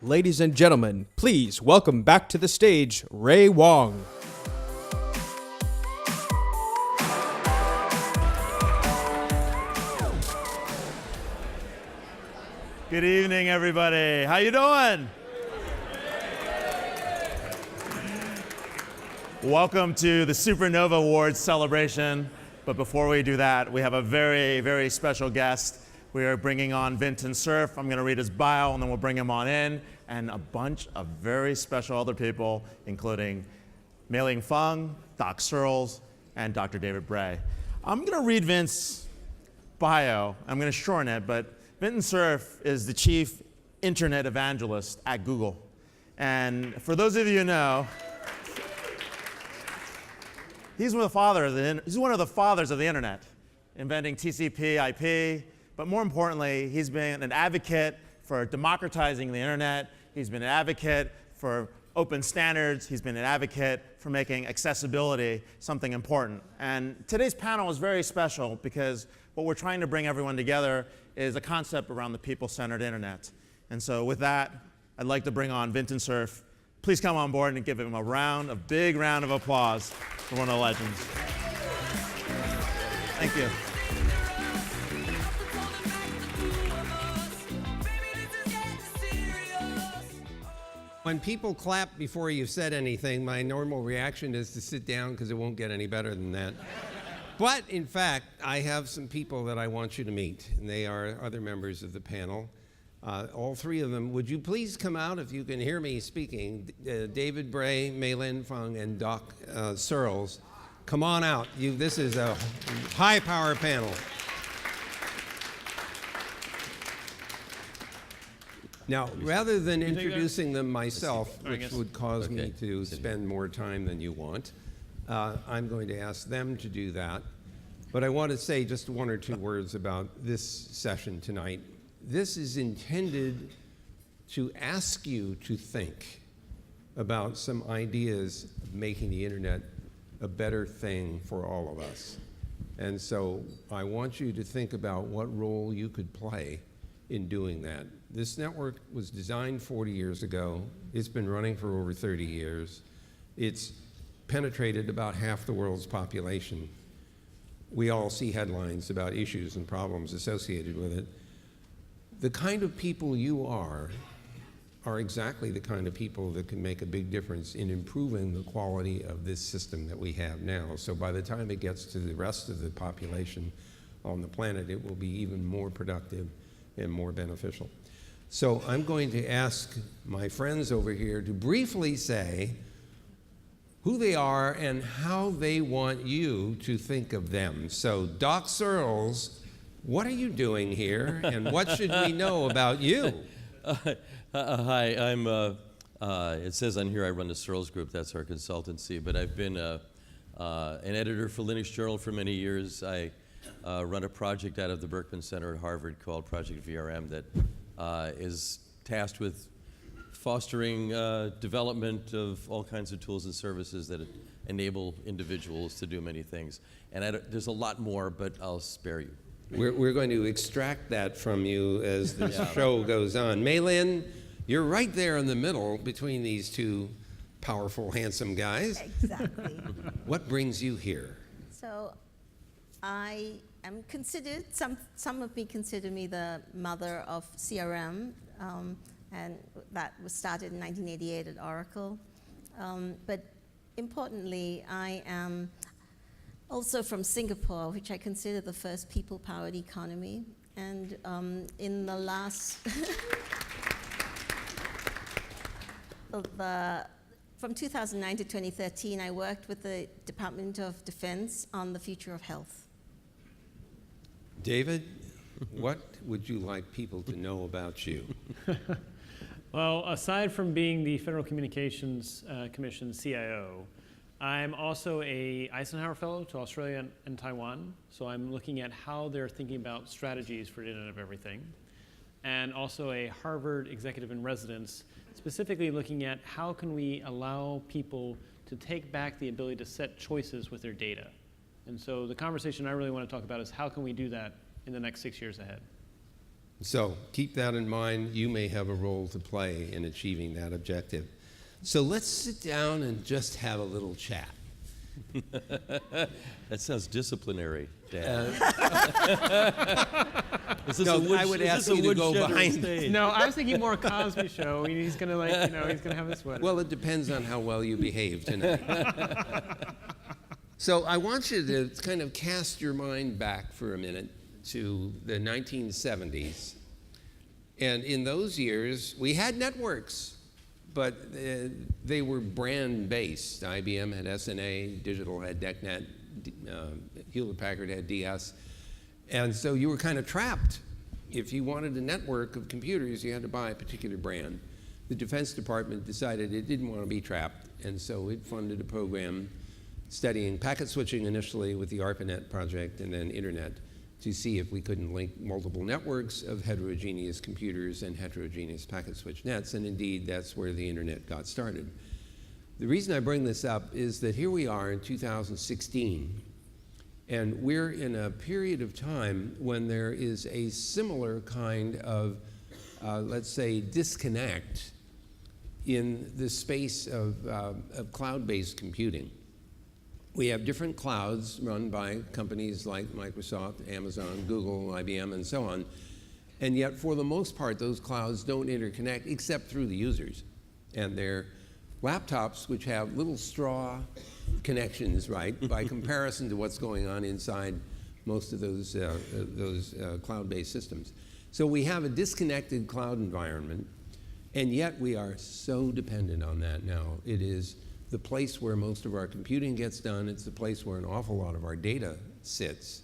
Ladies and gentlemen, please welcome back to the stage, Ray Wong. Good evening, everybody. How you doing? Welcome to the Supernova Awards celebration. But before we do that, we have a very, very special guest. We are bringing on Vint Cerf. I'm going to read his bio, and then we'll bring him on in, and a bunch of very special other people, including Mei Lin Fung, Doc Searls, and Dr. David Bray. I'm going to read Vint's bio. I'm going to shorten it, but Vint Cerf is the chief internet evangelist at Google. And for those of you who know, he's one of the fathers of the internet, inventing TCP, IP, but more importantly, he's been an advocate for democratizing the internet. He's been an advocate for open standards. He's been an advocate for making accessibility something important. And today's panel is very special because what we're trying to bring everyone together is a concept around the people-centered internet. And so with that, I'd like to bring on Vint Cerf. Please come on board and give him a big round of applause for one of the legends. Thank you. When people clap before you've said anything, my normal reaction is to sit down because it won't get any better than that. But in fact, I have some people that I want you to meet, and they are other members of the panel. All three of them, would you please come out if you can hear me speaking? David Bray, Mei Lin Fung, and Doc Searls. Come on out. This is a high-power panel. Now, rather than introducing them myself, which would cause me to spend more time than you want, I'm going to ask them to do that. But I want to say just one or two words about this session tonight. This is intended to ask you to think about some ideas of making the internet a better thing for all of us. And so I want you to think about what role you could play in doing that. This network was designed 40 years ago. It's been running for over 30 years. It's penetrated about half the world's population. We all see headlines about issues and problems associated with it. The kind of people you are exactly the kind of people that can make a big difference in improving the quality of this system that we have now. So by the time it gets to the rest of the population on the planet, it will be even more productive and more beneficial. So I'm going to ask my friends over here to briefly say who they are and how they want you to think of them. So Doc Searls, what are you doing here, and what should we know about you? Hi, I'm, it says on here I run the Searls Group, that's our consultancy, but I've been an editor for Linux Journal for many years. I run a project out of the Berkman Center at Harvard called Project VRM that is tasked with fostering development of all kinds of tools and services that enable individuals to do many things. And there's a lot more, but I'll spare you. We're going to extract that from you as the show goes on. Mei Lin, you're right there in the middle between these two powerful, handsome guys. Exactly. What brings you here? So I am considered, some of me consider me the mother of CRM, and that was started in 1988 at Oracle. But importantly, I am also from Singapore, which I consider the first people-powered economy. And in the last, from 2009 to 2013, I worked with the Department of Defense on the future of health. David, what would you like people to know about you? Well, aside from being the Federal Communications Commission CIO, I'm also a Eisenhower Fellow to Australia and Taiwan. So I'm looking at how they're thinking about strategies for the Internet of Everything. And also a Harvard Executive in Residence, specifically looking at how can we allow people to take back the ability to set choices with their data. And so the conversation I really want to talk about is how can we do that in the next 6 years ahead. So keep that in mind. You may have a role to play in achieving that objective. So let's sit down and just have a little chat. That sounds disciplinary, Dad. I would ask you to go behind. No, I was thinking more Cosby Show. He's gonna he's gonna have a sweater. Well, it depends on how well you behave tonight. So I want you to kind of cast your mind back for a minute to the 1970s. And in those years, we had networks, but they were brand-based. IBM had SNA, Digital had DECnet, Hewlett-Packard had DS. And so you were kind of trapped. If you wanted a network of computers, you had to buy a particular brand. The Defense Department decided it didn't want to be trapped, and so it funded a program studying packet switching initially with the ARPANET project and then Internet to see if we couldn't link multiple networks of heterogeneous computers and heterogeneous packet switch nets, and indeed that's where the Internet got started. The reason I bring this up is that here we are in 2016, and we're in a period of time when there is a similar kind of, let's say, disconnect in the space of cloud-based computing. We have different clouds run by companies like Microsoft, Amazon, Google, IBM, and so on. And yet, for the most part, those clouds don't interconnect except through the users. And they're laptops which have little straw connections, right, by comparison to what's going on inside most of those cloud-based systems. So we have a disconnected cloud environment, and yet we are so dependent on that now. It is the place where most of our computing gets done. It's the place where an awful lot of our data sits.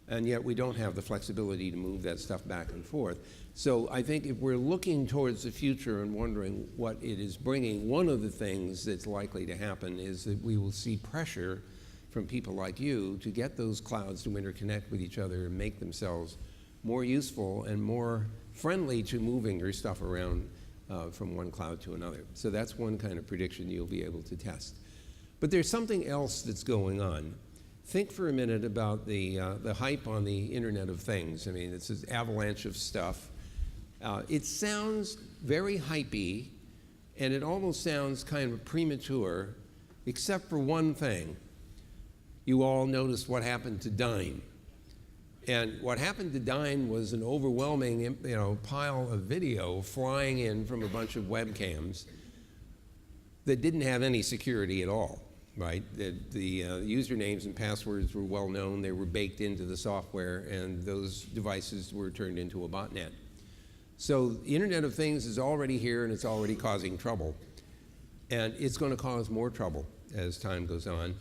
And yet we don't have the flexibility to move that stuff back and forth. So I think if we're looking towards the future and wondering what it is bringing, one of the things that's likely to happen is that we will see pressure from people like you to get those clouds to interconnect with each other and make themselves more useful and more friendly to moving your stuff around from one cloud to another. So that's one kind of prediction you'll be able to test. But there's something else that's going on. Think for a minute about the hype on the Internet of Things. I mean, it's this avalanche of stuff. It sounds very hypey, and it almost sounds kind of premature, except for one thing. You all noticed what happened to Dyn. And what happened to Dyn was an overwhelming pile of video flying in from a bunch of webcams that didn't have any security at all, right? The usernames and passwords were well known. They were baked into the software, and those devices were turned into a botnet. So the Internet of Things is already here, and it's already causing trouble. And it's going to cause more trouble as time goes on.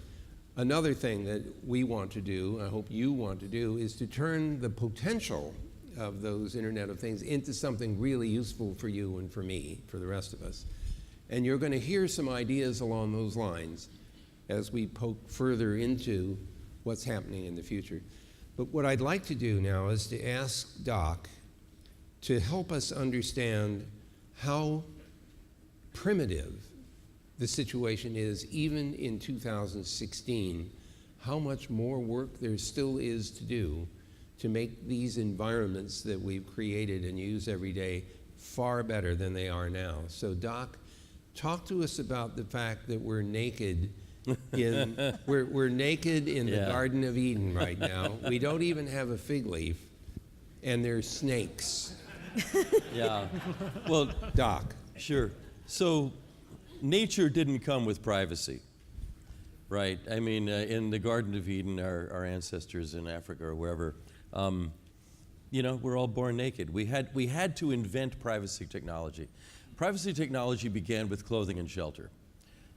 Another thing that we want to do, I hope you want to do, is to turn the potential of those Internet of Things into something really useful for you and for me, for the rest of us. And you're going to hear some ideas along those lines as we poke further into what's happening in the future. But what I'd like to do now is to ask Doc to help us understand how primitive the situation is, even in 2016, how much more work there still is to do to make these environments that we've created and use every day far better than they are now. So Doc, talk to us about the fact that we're naked we're naked in the Garden of Eden right now. We don't even have a fig leaf, and there's snakes. Yeah. Well, Doc. Sure. So nature didn't come with privacy, right? I mean, in the Garden of Eden, our ancestors in Africa or wherever, we're all born naked. We had to invent privacy technology. Privacy technology began with clothing and shelter.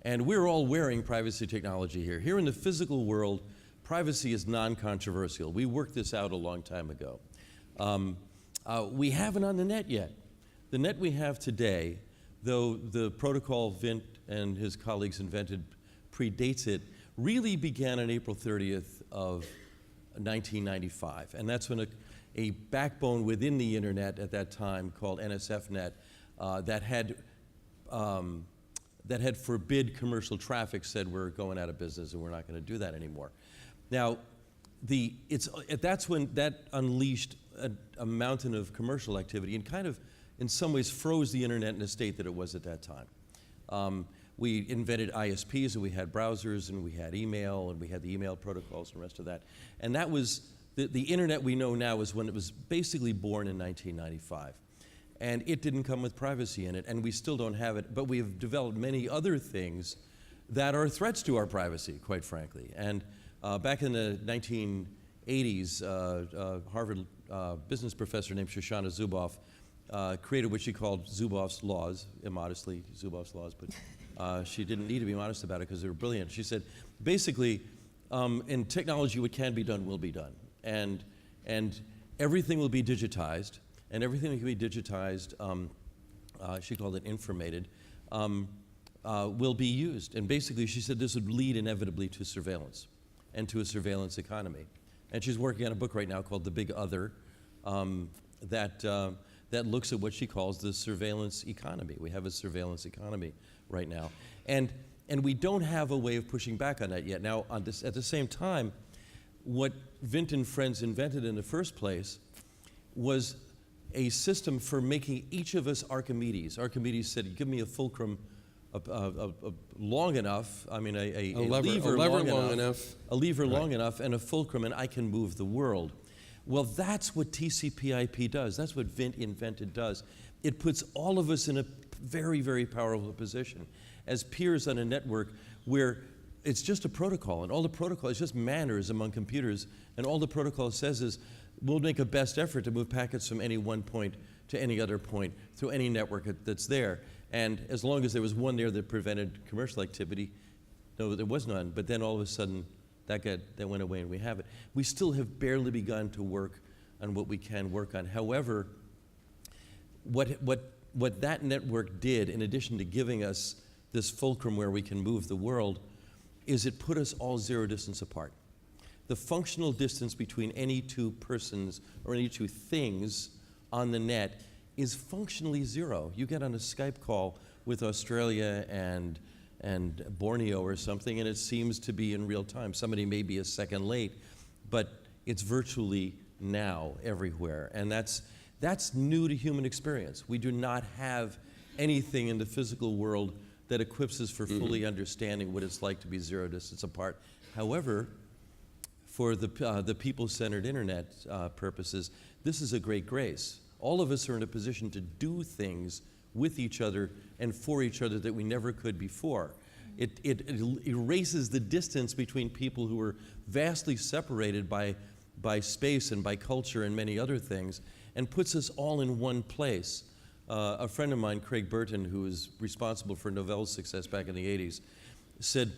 And we're all wearing privacy technology here. Here in the physical world, privacy is non-controversial. We worked this out a long time ago. We haven't on the net yet. The net we have today, though the protocol Vint and his colleagues invented predates it, really began on April 30th of 1995. And that's when a backbone within the internet at that time called NSFNet that had forbid commercial traffic said we're going out of business and we're not going to do that anymore. Now, that's when that unleashed a mountain of commercial activity and kind of, in some ways, froze the internet in a state that it was at that time. We invented ISPs, and we had browsers, and we had email, and we had the email protocols and the rest of that. And that was, the internet we know now is when it was basically born in 1995. And it didn't come with privacy in it, and we still don't have it, but we have developed many other things that are threats to our privacy, quite frankly. And back in the 1980s, Harvard business professor named Shoshana Zuboff created what she called Zuboff's laws, immodestly Zuboff's laws, but she didn't need to be modest about it because they were brilliant. She said, basically, in technology, what can be done will be done. And everything will be digitized, and everything that can be digitized, she called it informated, will be used. And basically, she said this would lead inevitably to surveillance and to a surveillance economy. And she's working on a book right now called The Big Other that looks at what she calls the surveillance economy. We have a surveillance economy right now. And we don't have a way of pushing back on that yet. Now, at the same time, what Vint and Friends invented in the first place was a system for making each of us Archimedes. Archimedes said, give me a fulcrum long enough, I mean a lever long enough, a lever long enough, and a fulcrum, and I can move the world. Well, that's what TCP/IP does. That's what Vint invented does. It puts all of us in a very, very powerful position as peers on a network where it's just a protocol, and all the protocol is just manners among computers, and all the protocol says is we'll make a best effort to move packets from any one point to any other point through any network that's there. And as long as there was one there that prevented commercial activity, no, there was none. But then all of a sudden, that went away, and we have it. We still have barely begun to work on what we can work on. However, what that network did, in addition to giving us this fulcrum where we can move the world, is it put us all zero distance apart. The functional distance between any two persons or any two things on the net is functionally zero. You get on a Skype call with Australia and Borneo or something, and it seems to be in real time. Somebody may be a second late, but it's virtually now everywhere. And that's new to human experience. We do not have anything in the physical world that equips us for fully understanding what it's like to be zero distance apart. However, for the people-centered internet purposes, this is a great grace. All of us are in a position to do things with each other and for each other that we never could before. It erases the distance between people who are vastly separated by space and by culture and many other things, and puts us all in one place. A friend of mine, Craig Burton, who was responsible for Novelle's success back in the 80s, said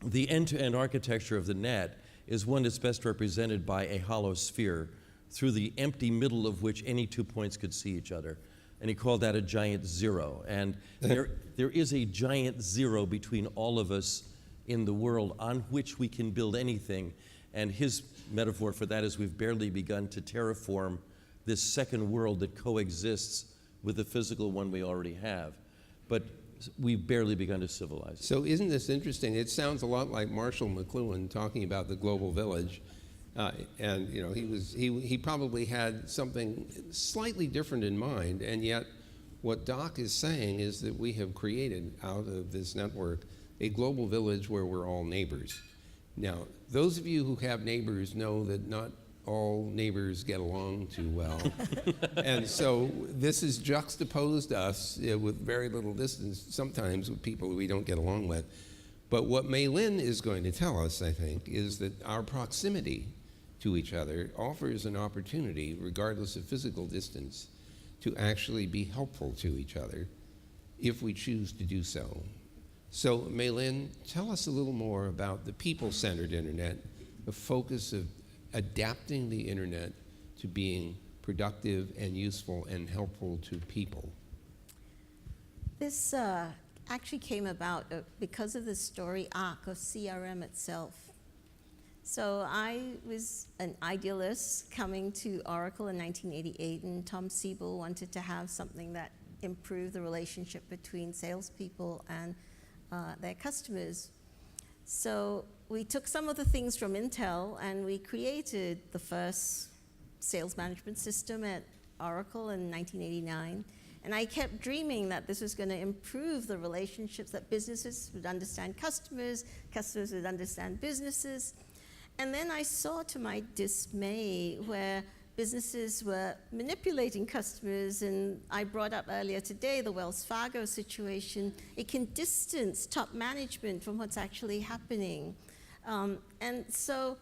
the end-to-end architecture of the net is one that's best represented by a hollow sphere through the empty middle of which any 2 points could see each other. And he called that a giant zero. And there is a giant zero between all of us in the world on which we can build anything. And his metaphor for that is we've barely begun to terraform this second world that coexists with the physical one we already have. But we've barely begun to civilize. So isn't this interesting? It sounds a lot like Marshall McLuhan talking about the global village. And you know, he probably had something slightly different in mind, and yet what Doc is saying is that we have created out of this network a global village where we're all neighbors. Now, those of you who have neighbors know that not all neighbors get along too well. And so this has juxtaposed us with very little distance, sometimes with people we don't get along with. But what Mei Lin is going to tell us, I think, is that our proximity to each other offers an opportunity, regardless of physical distance, to actually be helpful to each other if we choose to do so. So, Mei Lin, tell us a little more about the people-centered internet, the focus of adapting the internet to being productive and useful and helpful to people. This actually came about because of the story arc of CRM itself. So I was an idealist coming to Oracle in 1988, and Tom Siebel wanted to have something that improved the relationship between salespeople and their customers. So we took some of the things from Intel and we created the first sales management system at Oracle in 1989. And I kept dreaming that this was going to improve the relationships, that businesses would understand customers, customers would understand businesses. And then I saw, to my dismay, where businesses were manipulating customers, and I brought up earlier today the Wells Fargo situation. It can distance top management from what's actually happening. And so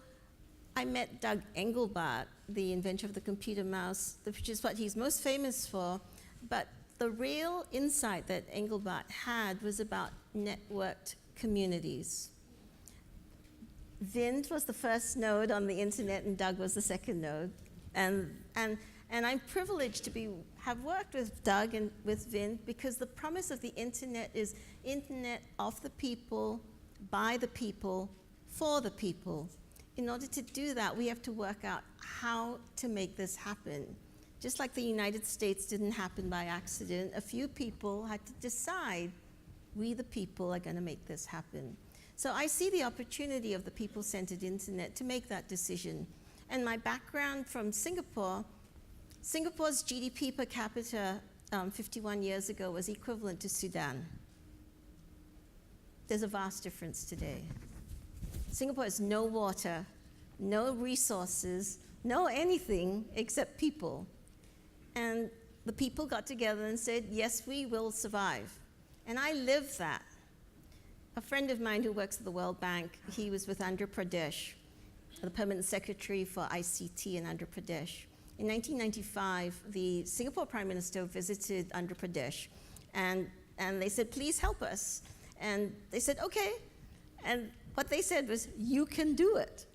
I met Doug Engelbart, the inventor of the computer mouse, which is what he's most famous for. But the real insight that Engelbart had was about networked communities. Vint was the first node on the internet, and Doug was the second node. And I'm privileged to have worked with Doug and with Vint, because the promise of the internet is internet of the people, by the people, for the people. In order to do that, we have to work out how to make this happen. Just like the United States didn't happen by accident, a few people had to decide, we the people are going to make this happen. So I see the opportunity of the people-centered internet to make that decision. And my background from Singapore, Singapore's GDP per capita 51 years ago was equivalent to Sudan. There's a vast difference today. Singapore has no water, no resources, no anything except people. And the people got together and said, yes, we will survive. And I lived that. A friend of mine who works at the World Bank, he was with Andhra Pradesh, the permanent secretary for ICT in Andhra Pradesh. In 1995, the Singapore Prime Minister visited Andhra Pradesh, and they said, please help us. And they said, okay. And what they said was, you can do it.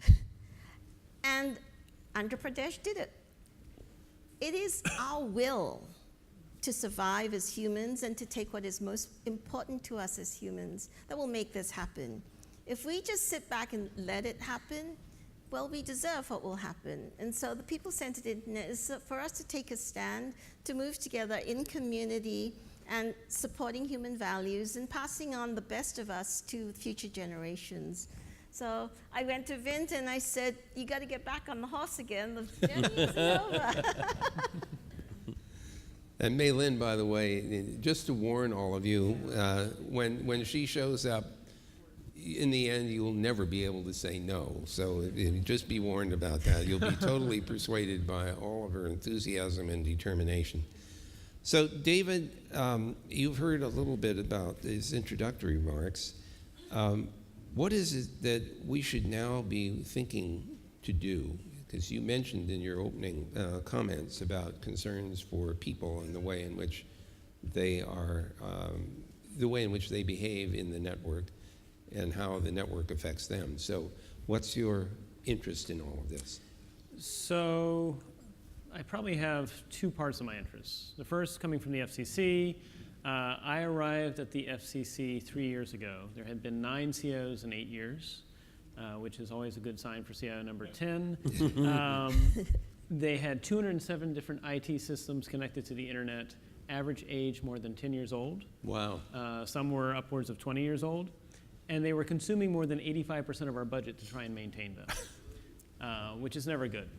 And Andhra Pradesh did it. It is our will to survive as humans and to take what is most important to us as humans that will make this happen. If we just sit back and let it happen, well, we deserve what will happen. And so the people-centered internet is for us to take a stand, to move together in community and supporting human values and passing on the best of us to future generations. So I went to Vint and I said, you got to get back on the horse again. The journey isn't over. And Mei Lin, by the way, just to warn all of you, when she shows up, in the end, you will never be able to say no. So just be warned about that. You'll be totally persuaded by all of her enthusiasm and determination. So, David, you've heard a little bit about his introductory remarks. What is it that we should now be thinking to do? Because you mentioned in your opening comments about concerns for people and the way in which they are, the way in which they behave in the network and how the network affects them. So what's your interest in all of this? So I probably have two parts of my interests. The first coming from the FCC. I arrived at the FCC 3 years ago. There had been 9 CIOs in 8 years, which is always a good sign for CIO number 10. They had 207 different IT systems connected to the internet, average age more than 10 years old. Wow. Some were upwards of 20 years old. And they were consuming more than 85% of our budget to try and maintain them, which is never good.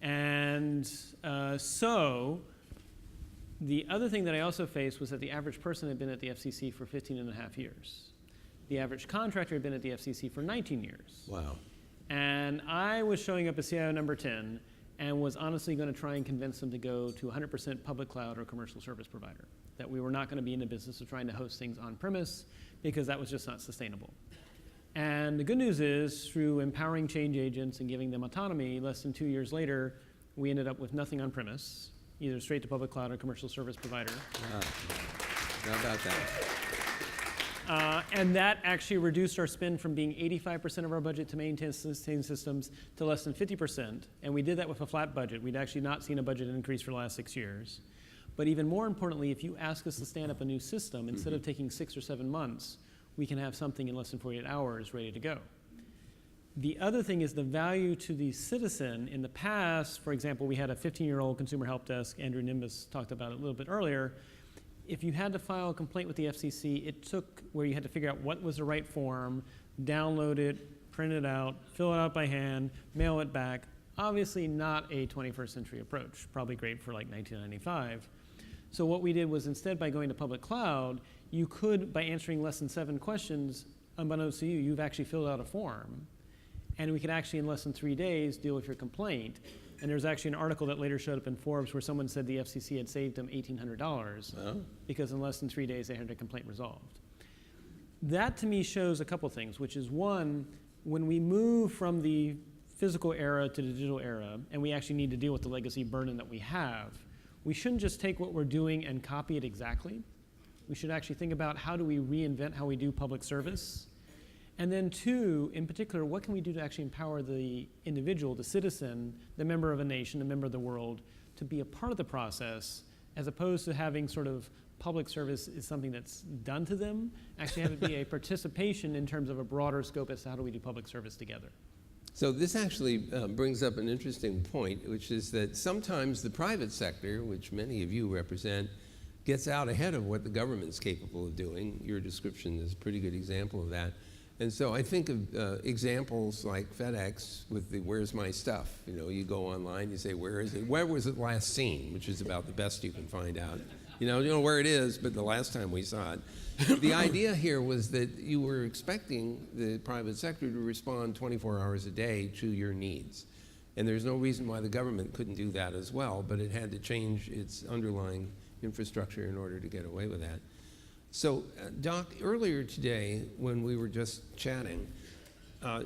And so the other thing that I also faced was that the average person had been at the FCC for 15 and a half years. The average contractor had been at the FCC for 19 years. Wow. And I was showing up as CIO number 10 and was honestly going to try and convince them to go to 100% public cloud or commercial service provider, that we were not going to be in the business of trying to host things on premise because that was just not sustainable. And the good news is, through empowering change agents and giving them autonomy, less than 2 years later, we ended up with nothing on premise, either straight to public cloud or commercial service provider. Wow. How about that? And that actually reduced our spend from being 85% of our budget to maintain systems to less than 50%. And we did that with a flat budget. We'd actually not seen a budget increase for the last 6 years. But even more importantly, if you ask us to stand up a new system, instead of taking 6 or 7 months, we can have something in less than 48 hours ready to go. The other thing is the value to the citizen. In the past, for example, we had a 15-year-old consumer help desk. Andrew Nimbus talked about it a little bit earlier. If you had to file a complaint with the FCC, it took where you had to figure out what was the right form, download it, print it out, fill it out by hand, mail it back. Obviously not a 21st century approach, probably great for like 1995. So what we did was instead by going to public cloud, you could, by answering less than 7 questions, unbeknownst to you, you've actually filled out a form. And we could actually, in less than 3 days, deal with your complaint. And there's actually an article that later showed up in Forbes where someone said the FCC had saved them $1,800 because in less than 3 days they had their complaint resolved. That to me shows a couple things, which is one, when we move from the physical era to the digital era, and we actually need to deal with the legacy burden that we have, we shouldn't just take what we're doing and copy it exactly. We should actually think about how do we reinvent how we do public service. And then 2, in particular, what can we do to actually empower the individual, the citizen, the member of a nation, the member of the world, to be a part of the process, as opposed to having sort of public service is something that's done to them, actually have it be a participation in terms of a broader scope as to how do we do public service together. So this actually brings up an interesting point, which is that sometimes the private sector, which many of you represent, gets out ahead of what the government's capable of doing. Your description is a pretty good example of that. And so I think of examples like FedEx with the "Where's my stuff?" You know, you go online, you say, "Where is it? Where was it last seen?" Which is about the best you can find out. You know where it is, but the last time we saw it. The idea here was that you were expecting the private sector to respond 24 hours a day to your needs. And there's no reason why the government couldn't do that as well, but it had to change its underlying infrastructure in order to get away with that. So, Doc, earlier today, when we were just chatting,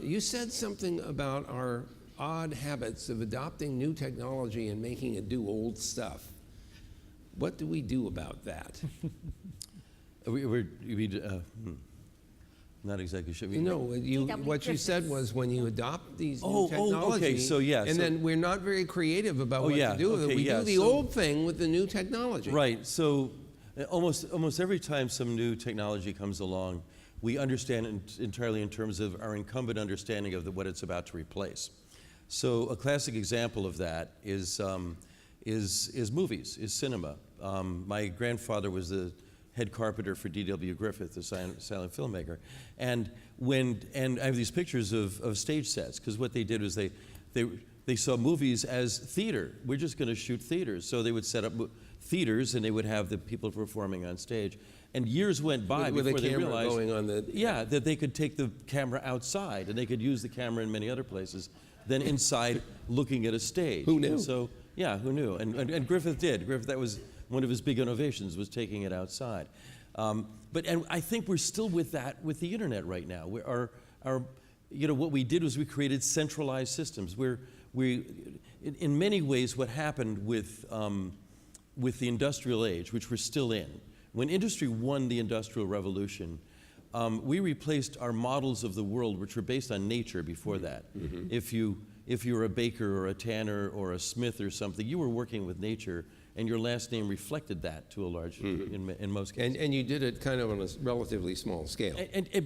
you said something about our odd habits of adopting new technology and making it do old stuff. What do we do about that? Not exactly sure. What you said was when you adopt these new technologies, okay, so yeah. And then we're not very creative about what to do with it. We do the old thing with the new technology. Right, so almost every time some new technology comes along, we understand it entirely in terms of our incumbent understanding of what it's about to replace. So a classic example of that is movies, is cinema. My grandfather was the head carpenter for D.W. Griffith, the silent filmmaker. And I have these pictures of stage sets, because what they did was they saw movies as theater. We're just going to shoot theaters. So they would set up theaters, and they would have the people performing on stage. And years went by before they realized going on that they could take the camera outside, and they could use the camera in many other places than inside looking at a stage. Who knew? And so, yeah, who knew? And Griffith did. That was one of his big innovations, was taking it outside. But I think we're still with that with the internet right now. What we did was we created centralized systems. In many ways, what happened with the industrial age, which we're still in, when industry won the Industrial Revolution, we replaced our models of the world, which were based on nature before that. Mm-hmm. If you were a baker or a tanner or a smith or something, you were working with nature, and your last name reflected that to a large, in most cases. And you did it kind of on a relatively small scale.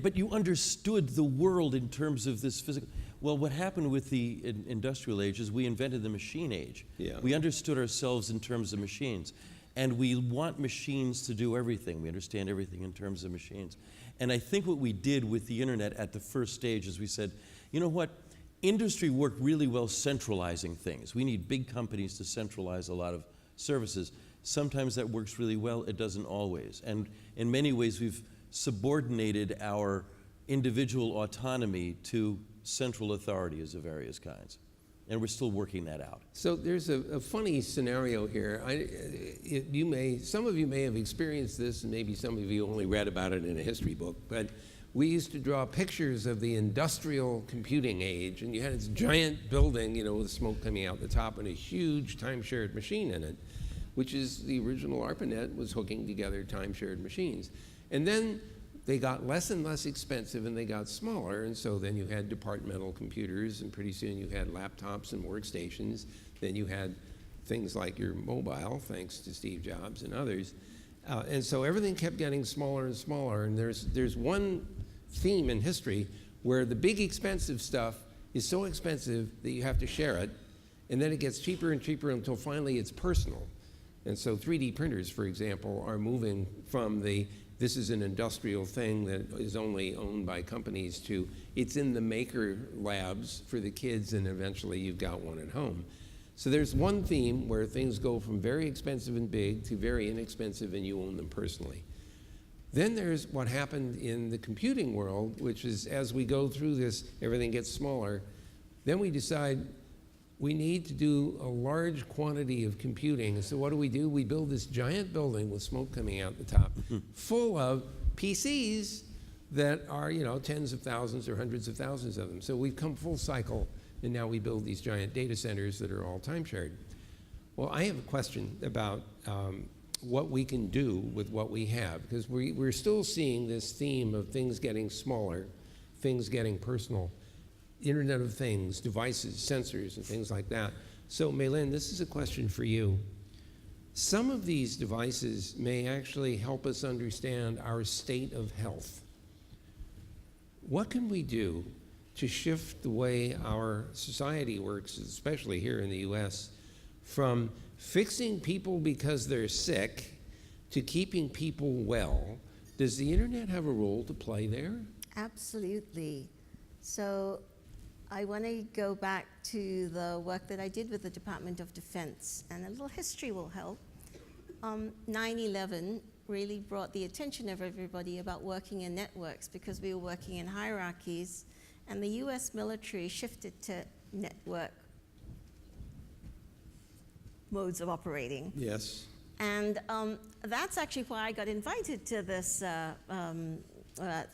But you understood the world in terms of this physical. Well, what happened with the industrial age is we invented the machine age. Yeah. We understood ourselves in terms of machines. And we want machines to do everything. We understand everything in terms of machines. And I think what we did with the internet at the first stage is we said, you know what? Industry worked really well centralizing things. We need big companies to centralize a lot of services. Sometimes that works really well. It doesn't always. And in many ways, we've subordinated our individual autonomy to central authorities of various kinds. And we're still working that out. So there's a funny scenario here. Some of you may have experienced this, and maybe some of you only read about it in a history book, but we used to draw pictures of the industrial computing age, and you had this giant building, with smoke coming out the top and a huge time-shared machine in it, which is the original ARPANET was hooking together time-shared machines. And then they got less and less expensive, and they got smaller, and so then you had departmental computers, and pretty soon you had laptops and workstations. Then you had things like your mobile, thanks to Steve Jobs and others. And so everything kept getting smaller and smaller, and there's one theme in history where the big expensive stuff is so expensive that you have to share it, and then it gets cheaper and cheaper until finally it's personal. And so 3D printers, for example, are moving from the this is an industrial thing that is only owned by companies, to it's in the maker labs for the kids, and eventually you've got one at home. So there's one theme where things go from very expensive and big to very inexpensive and you own them personally. Then there's what happened in the computing world, which is as we go through this, everything gets smaller. Then we decide we need to do a large quantity of computing. So what do? We build this giant building with smoke coming out the top, full of PCs that are, tens of thousands or hundreds of thousands of them. So we've come full cycle, and now we build these giant data centers that are all time shared. Well, I have a question about what we can do with what we have, because we're still seeing this theme of things getting smaller, things getting personal, Internet of Things, devices, sensors, and things like that. So, Mei Lin, this is a question for you. Some of these devices may actually help us understand our state of health. What can we do to shift the way our society works, especially here in the US, from fixing people because they're sick to keeping people well? Does the internet have a role to play there? Absolutely. So I want to go back to the work that I did with the Department of Defense, and a little history will help. 9/11 really brought the attention of everybody about working in networks, because we were working in hierarchies, and the US military shifted to network modes of operating. Yes. And that's actually why I got invited to this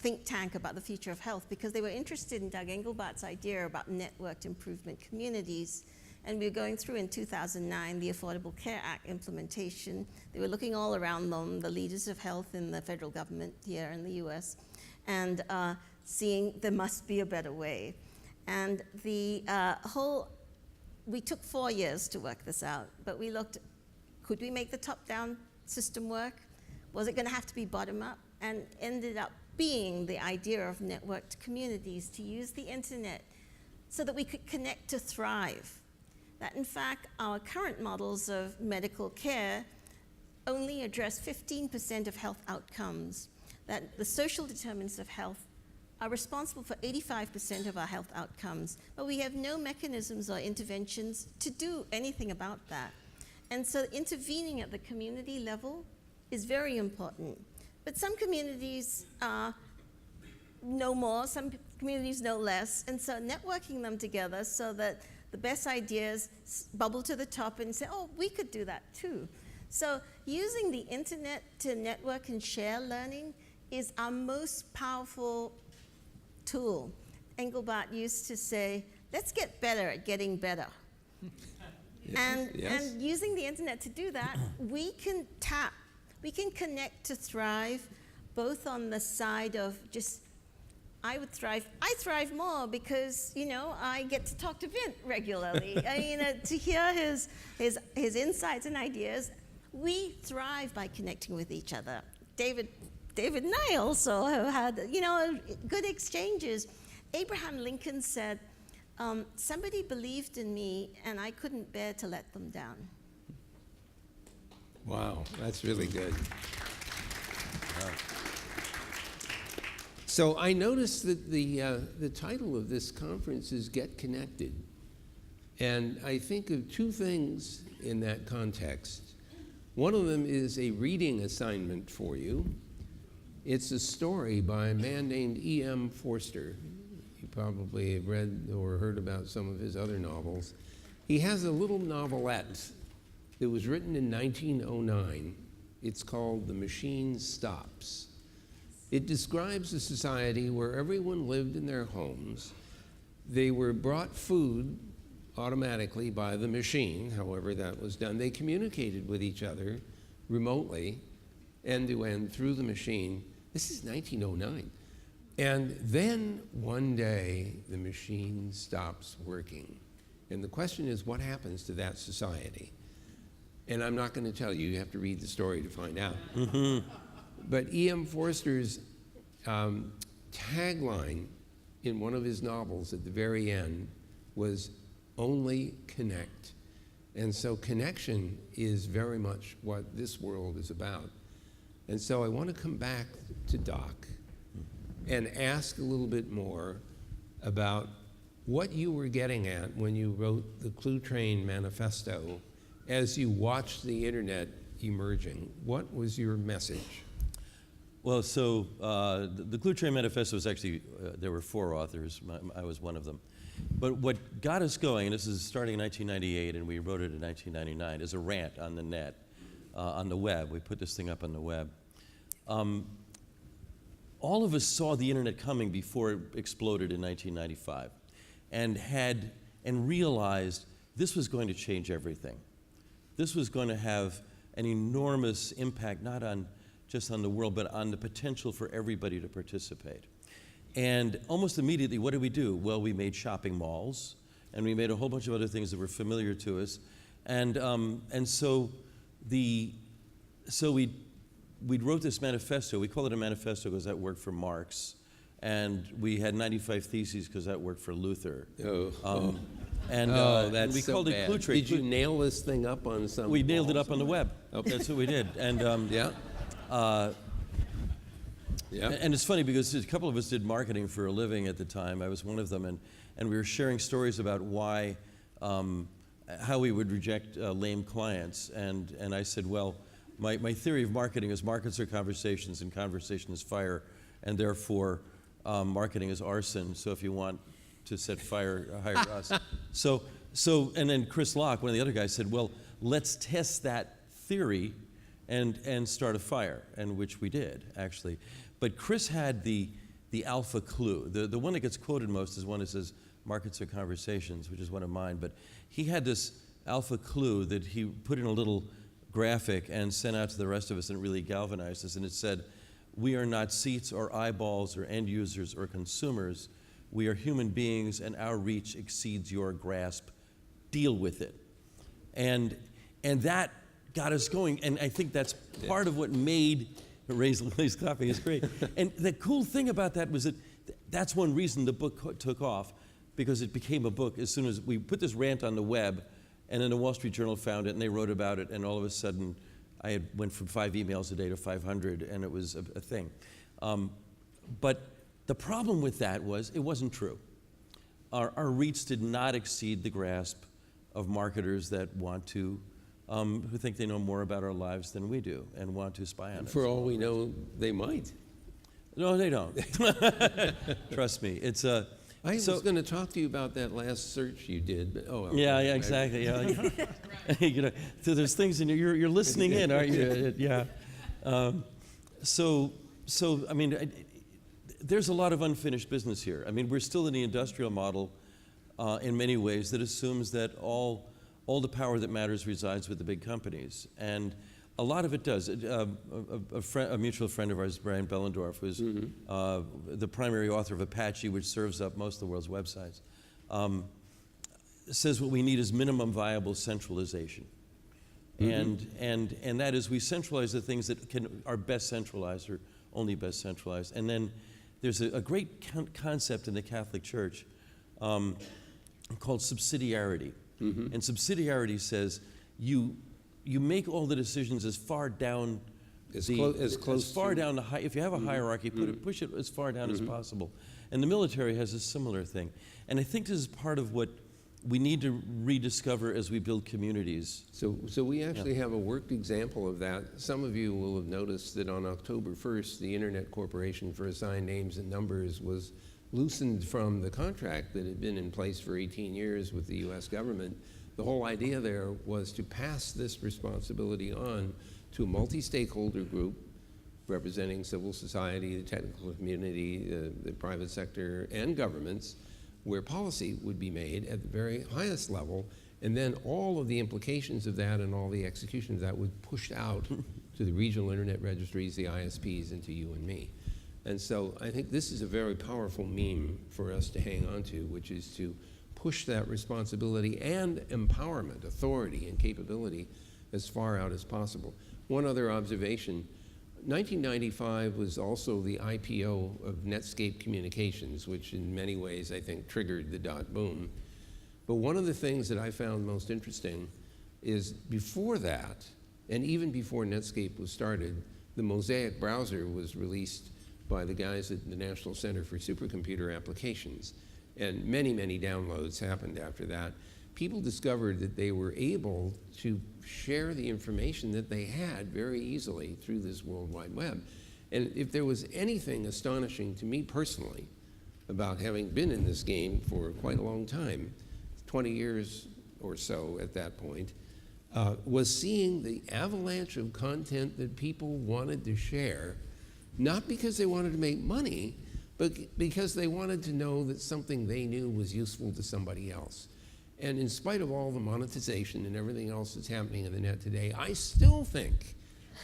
think tank about the future of health, because they were interested in Doug Engelbart's idea about networked improvement communities. And we were going through in 2009 the Affordable Care Act implementation. They were looking all around them, the leaders of health in the federal government here in the US, and seeing there must be a better way. And the we took 4 years to work this out, but we looked, could we make the top-down system work? Was it going to have to be bottom-up? And ended up being the idea of networked communities, to use the internet so that we could connect to thrive. That in fact, our current models of medical care only address 15% of health outcomes, that the social determinants of health are responsible for 85% of our health outcomes, but we have no mechanisms or interventions to do anything about that. And so intervening at the community level is very important. But some communities know more, some communities know less, and so networking them together so that the best ideas bubble to the top and say, oh, we could do that too. So using the internet to network and share learning is our most powerful tool. Engelbart used to say, let's get better at getting better. And using the internet to do that, we can connect to thrive, both on the side of just, I thrive more because, I get to talk to Vint regularly. To hear his insights and ideas. We thrive by connecting with each other. David and I also have had, good exchanges. Abraham Lincoln said, somebody believed in me and I couldn't bear to let them down. Wow, that's really good. Wow. So I noticed that the title of this conference is Get Connected. And I think of two things in that context. One of them is a reading assignment for you. It's a story by a man named E.M. Forster. You probably have read or heard about some of his other novels. He has a little novelette that was written in 1909. It's called The Machine Stops. It describes a society where everyone lived in their homes. They were brought food automatically by the machine, however that was done. They communicated with each other remotely, end to end, through the machine. This is 1909. And then one day, the machine stops working. And the question is, what happens to that society? And I'm not going to tell you. You have to read the story to find out. But E.M. Forster's tagline in one of his novels at the very end was, only connect. And so connection is very much what this world is about. And so I want to come back to Doc and ask a little bit more about what you were getting at when you wrote the Cluetrain Manifesto as you watched the internet emerging. What was your message? Well, so the Cluetrain Manifesto was actually, there were 4 authors. I was one of them. But what got us going, and this is starting in 1998, and we wrote it in 1999, is a rant on the net, on the web. We put this thing up on the web. All of us saw the internet coming before it exploded in 1995, and realized this was going to change everything. This was going to have an enormous impact, not just on the world, but on the potential for everybody to participate. And almost immediately, what did we do? Well, we made shopping malls, and we made a whole bunch of other things that were familiar to us. And so we wrote this manifesto. We call it a manifesto because that worked for Marx. And we had 95 theses because that worked for Luther. That's we so called bad. it Cluetrain. Did you nail this thing up on some? We nailed it walls up on the web. Okay. That's what we did. And Yeah. And it's funny because a couple of us did marketing for a living at the time. I was one of them, and we were sharing stories about why, how we would reject lame clients. And I said, well, my theory of marketing is markets are conversations, and conversation is fire, and therefore marketing is arson. So if you want to set fire, hire us. So and then Chris Locke, one of the other guys, said, well, let's test that theory and start a fire, and which we did, actually. But Chris had the alpha clue. The one that gets quoted most is one that says, markets are conversations, which is one of mine. But he had this alpha clue that he put in a little graphic and sent out to the rest of us, and it really galvanized us. And it said, we are not seats or eyeballs or end users or consumers. We are human beings, and our reach exceeds your grasp. Deal with it. And that got us going. And I think that's part of what made Ray's clapping is great. And the cool thing about that was that that's one reason the book took off, because it became a book as soon as we put this rant on the web, and then the Wall Street Journal found it, and they wrote about it, and all of a sudden I went from 5 emails a day to 500, and it was a thing. But the problem with that was it wasn't true. Our reach did not exceed the grasp of marketers that want to, who think they know more about our lives than we do and want to spy on us. For all we know, they might. No, they don't. Trust me. It's a. I was going to talk to you about that last search you did, but Yeah, exactly. Yeah. You know, so there's things in you're listening in, aren't you? Yeah. So I mean, there's a lot of unfinished business here. I mean, we're still in the industrial model in many ways that assumes that all the power that matters resides with the big companies, and a lot of it does. A mutual friend of ours, Brian Bellendorf, who's the primary author of Apache, which serves up most of the world's websites, says what we need is minimum viable centralization. And that is, we centralize the things that are best centralized or only best centralized. And then there's a great concept in the Catholic Church called subsidiarity. And subsidiarity says you make all the decisions as far down as far down the high. If you have a hierarchy, push it as far down as possible. And the military has a similar thing. And I think this is part of what we need to rediscover as we build communities. So we actually have a worked example of that. Some of you will have noticed that on October 1st, the Internet Corporation for Assigned Names and Numbers was loosened from the contract that had been in place for 18 years with the US government. The whole idea there was to pass this responsibility on to a multi-stakeholder group representing civil society, the technical community, the private sector, and governments, where policy would be made at the very highest level, and then all of the implications of that and all the execution of that would push out to the regional internet registries, the ISPs, and to you and me. And so I think this is a very powerful meme for us to hang on to, which is to push that responsibility and empowerment, authority and capability as far out as possible. One other observation, 1995 was also the IPO of Netscape Communications, which in many ways I think triggered the dot boom. But one of the things that I found most interesting is before that, and even before Netscape was started, the Mosaic browser was released by the guys at the National Center for Supercomputer Applications, and many, many downloads happened after that. People discovered that they were able to share the information that they had very easily through this World Wide Web. And if there was anything astonishing to me personally about having been in this game for quite a long time, 20 years or so at that point, was seeing the avalanche of content that people wanted to share, not because they wanted to make money, but because they wanted to know that something they knew was useful to somebody else. And in spite of all the monetization and everything else that's happening in the net today, I still think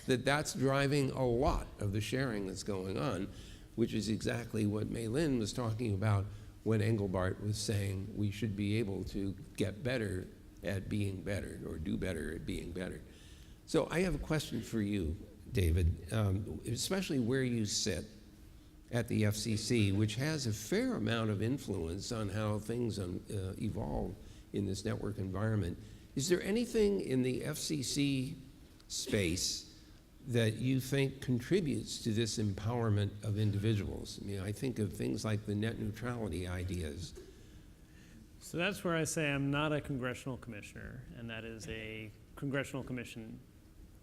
that that's driving a lot of the sharing that's going on, which is exactly what Mei Lin was talking about when Engelbart was saying we should be able to get better at being better, or do better at being better. So I have a question for you, David, especially where you sit at the FCC, which has a fair amount of influence on how things evolve in this network environment. Is there anything in the FCC space that you think contributes to this empowerment of individuals? I mean, I think of things like the net neutrality ideas. So that's where I say I'm not a congressional commissioner, and that is a congressional commission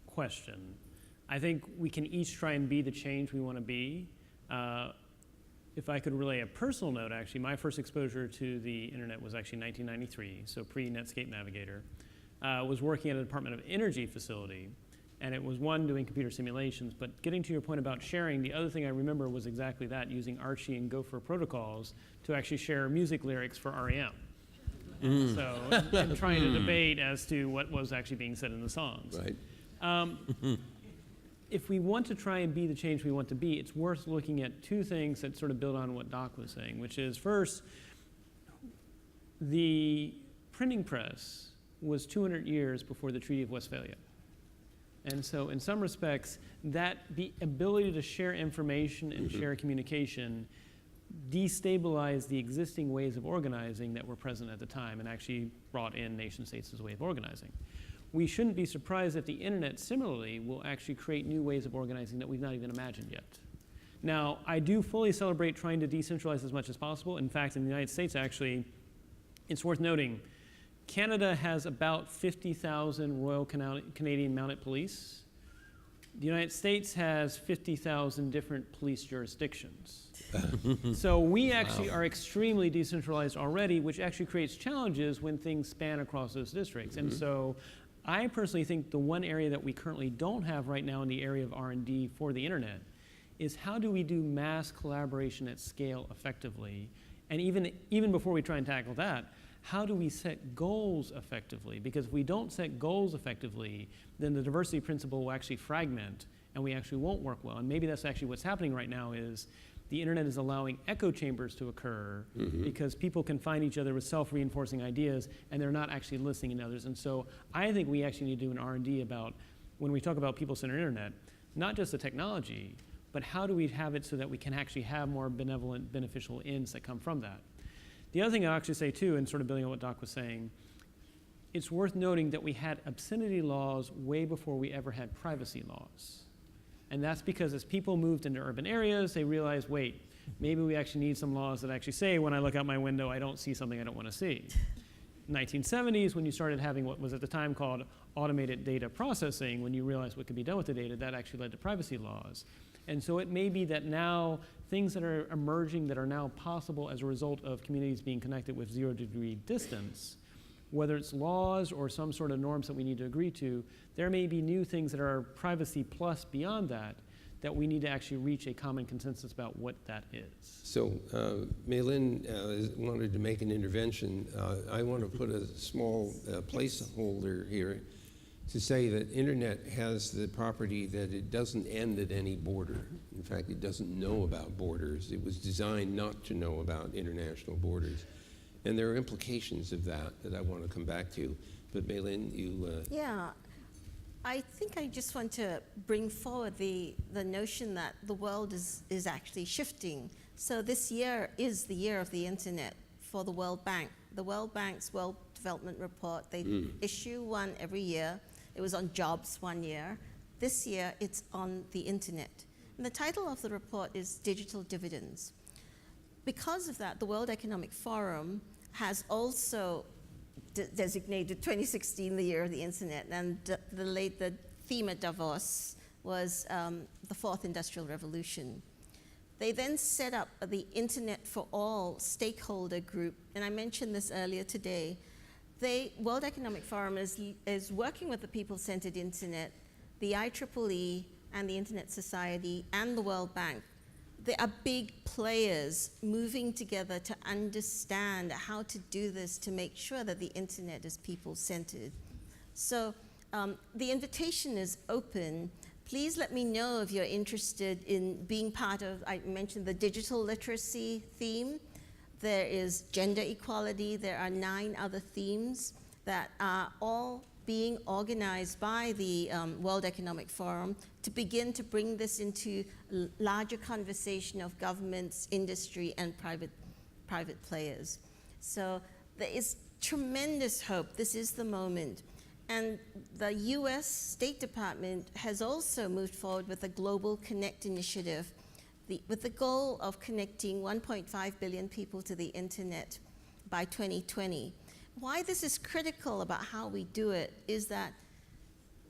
question. I think we can each try and be the change we want to be. If I could relay a personal note, actually, my first exposure to the internet was actually 1993, so pre-Netscape Navigator. Was working at a Department of Energy facility, and it was one doing computer simulations, but getting to your point about sharing, the other thing I remember was exactly that, using Archie and Gopher protocols to actually share music lyrics for REM. So, and trying to debate as to what was actually being said in the songs. Right. If we want to try and be the change we want to be, it's worth looking at two things that sort of build on what Doc was saying, which is, first, the printing press was 200 years before the Treaty of Westphalia. And so in some respects, that the ability to share information and share communication destabilized the existing ways of organizing that were present at the time and actually brought in nation states as a way of organizing. We shouldn't be surprised that the internet similarly will actually create new ways of organizing that we've not even imagined yet. Now, I do fully celebrate trying to decentralize as much as possible. In fact, in the United States, actually, it's worth noting, Canada has about 50,000 Royal Canadian Mounted Police. The United States has 50,000 different police jurisdictions. So we actually are extremely decentralized already, which actually creates challenges when things span across those districts. And so I personally think the one area that we currently don't have right now in the area of R&D for the internet is how do we do mass collaboration at scale effectively? And even before we try and tackle that, how do we set goals effectively? Because if we don't set goals effectively, then the diversity principle will actually fragment and we actually won't work well. And maybe that's actually what's happening right now is the internet is allowing echo chambers to occur because people can find each other with self-reinforcing ideas and they're not actually listening to others. And so I think we actually need to do an R&D about, when we talk about people-centered internet, not just the technology, but how do we have it so that we can actually have more benevolent, beneficial ends that come from that. The other thing I'll actually say too, and sort of building on what Doc was saying, it's worth noting that we had obscenity laws way before we ever had privacy laws. And that's because as people moved into urban areas, they realized, wait, maybe we actually need some laws that actually say when I look out my window, I don't see something I don't want to see. 1970s, when you started having what was at the time called automated data processing, when you realized what could be done with the data, that actually led to privacy laws. And so it may be that now things that are emerging that are now possible as a result of communities being connected with 0-degree distance, whether it's laws or some sort of norms that we need to agree to, there may be new things that are privacy plus beyond that we need to actually reach a common consensus about what that is. So Mei Lin wanted to make an intervention. I want to put a small placeholder here to say that internet has the property that it doesn't end at any border. In fact, it doesn't know about borders. It was designed not to know about international borders. And there are implications of that I want to come back to. But Mei Lin, you... Yeah, I think I just want to bring forward the notion that the world is actually shifting. So this year is the year of the internet for the World Bank. The World Bank's World Development Report, they issue one every year. It was on jobs one year. This year, it's on the internet. And the title of the report is Digital Dividends. Because of that, the World Economic Forum has also designated 2016 the year of the internet, and the theme at Davos was the fourth industrial revolution. They then set up the Internet for All stakeholder group, and I mentioned this earlier today. The World Economic Forum is working with the People-Centered Internet, the IEEE, and the Internet Society, and the World Bank. They are big players moving together to understand how to do this to make sure that the internet is people-centered. So the invitation is open. Please let me know if you're interested in being part of, I mentioned the digital literacy theme. There is gender equality. There are 9 other themes that are all being organized by the World Economic Forum to begin to bring this into larger conversation of governments, industry, and private players. So there is tremendous hope. This is the moment. And the US State Department has also moved forward with the Global Connect initiative with the goal of connecting 1.5 billion people to the internet by 2020. Why this is critical about how we do it is that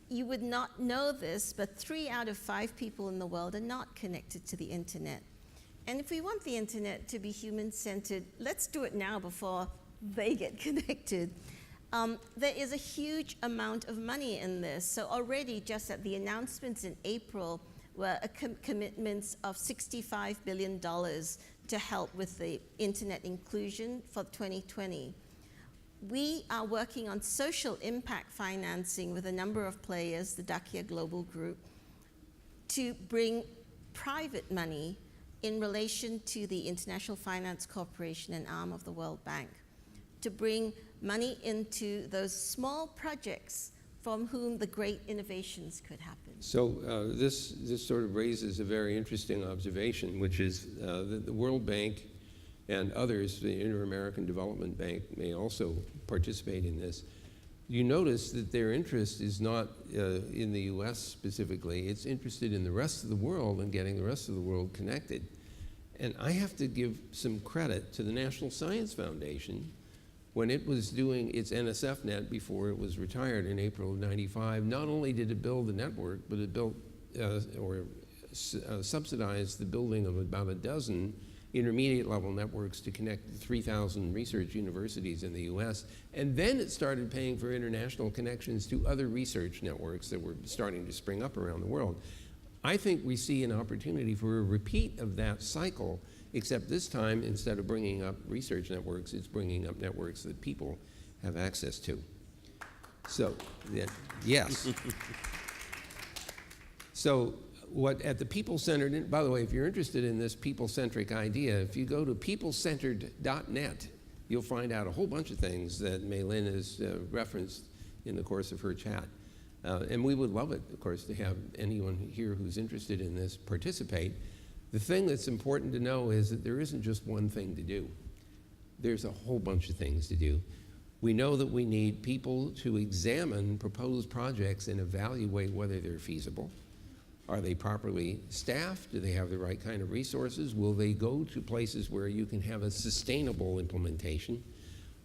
you would not know this, but 3 out of 5 people in the world are not connected to the internet. And if we want the internet to be human-centered, let's do it now before they get connected. There is a huge amount of money in this. So already just at the announcements in April were commitments of $65 billion to help with the internet inclusion for 2020. We are working on social impact financing with a number of players, the Dakia Global Group, to bring private money in relation to the International Finance Corporation, an arm of the World Bank, to bring money into those small projects from whom the great innovations could happen. So this sort of raises a very interesting observation, which is that the World Bank and others, the Inter-American Development Bank, may also participate in this. You notice that their interest is not in the US specifically, it's interested in the rest of the world and getting the rest of the world connected. And I have to give some credit to the National Science Foundation when it was doing its NSFNet before it was retired in April of '95. Not only did it build the network, but it built subsidized the building of about a dozen intermediate level networks to connect 3,000 research universities in the US. And then it started paying for international connections to other research networks that were starting to spring up around the world. I think we see an opportunity for a repeat of that cycle, except this time, instead of bringing up research networks, it's bringing up networks that people have access to. So, yes. So, what at the people-centered, by the way, if you're interested in this people-centric idea, if you go to peoplecentered.net, you'll find out a whole bunch of things that Mei Lin has referenced in the course of her chat. And we would love it, of course, to have anyone here who's interested in this participate. The thing that's important to know is that there isn't just one thing to do. There's a whole bunch of things to do. We know that we need people to examine proposed projects and evaluate whether they're feasible. Are they properly staffed? Do they have the right kind of resources? Will they go to places where you can have a sustainable implementation?